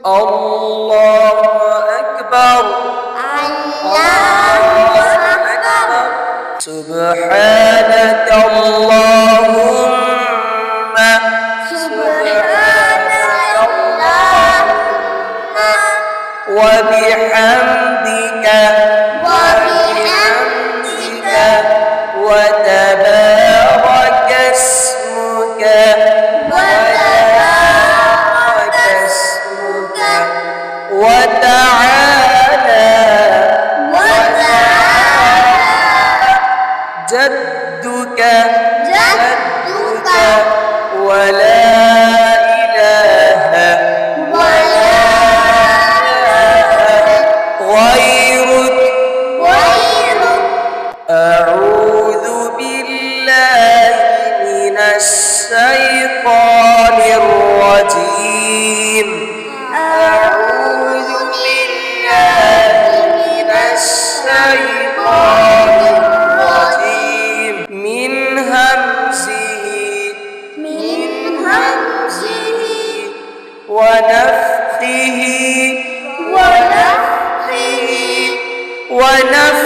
الله أكبر الله أكبر سبحانك اللهم وبحمدك وتبارك اسمك وتعالى جدك ولا إله غيرك أعوذ بالله من الشيطان الرجيم أعوذ بالله من الشيطان الرجيم من همزه ونفخه ونفخه